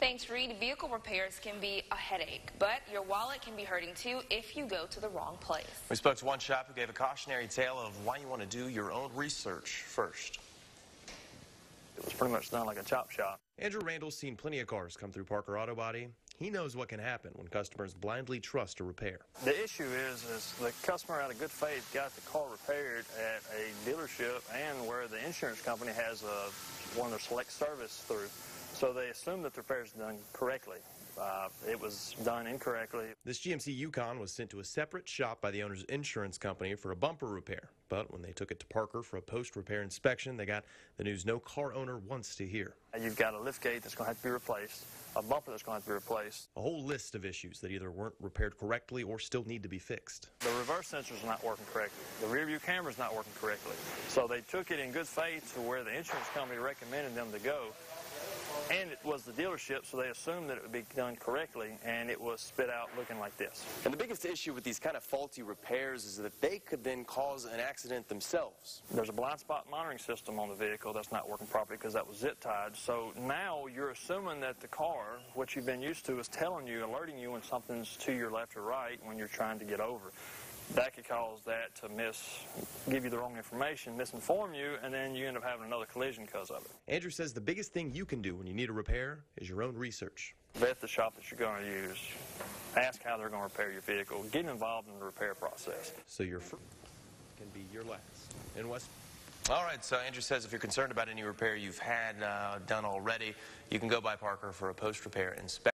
Thanks, Reed. Vehicle repairs can be a headache, but your wallet can be hurting too if you go to the wrong place. We spoke to one shop who gave a cautionary tale of why you want to do your own research first. It was pretty much done like a chop shop. Andrew Randall's seen plenty of cars come through Parker Auto Body. He knows what can happen when customers blindly trust a repair. The issue is the customer out of good faith got the car repaired at a dealership and where the insurance company has one of their select service through. So they assume that the repair is done correctly. It was done incorrectly. This GMC Yukon was sent to a separate shop by the owner's insurance company for a bumper repair. But when they took it to Parker for a post-repair inspection, they got the news no car owner wants to hear. You've got a lift gate that's going to have to be replaced, a bumper that's going to have to be replaced. A whole list of issues that either weren't repaired correctly or still need to be fixed. The reverse sensor's not working correctly. The rear view camera's not working correctly. So they took it in good faith to where the insurance company recommended them to go. And it was the dealership, so they assumed that it would be done correctly, and it was spit out looking like this. And the biggest issue with these kind of faulty repairs is that they could then cause an accident themselves. There's a blind spot monitoring system on the vehicle that's not working properly because that was zip tied. So now you're assuming that the car, what you've been used to, is telling you, alerting you when something's to your left or right when you're trying to get over. That could cause that to give you the wrong information, misinform you, and then you end up having another collision because of it. Andrew says the biggest thing you can do when you need a repair is your own research. Vet the shop that you're going to use. Ask how they're going to repair your vehicle. Get involved in the repair process. So your first can be your last. In West. All right, so Andrew says if you're concerned about any repair you've had done already, you can go by Parker for a post-repair inspection.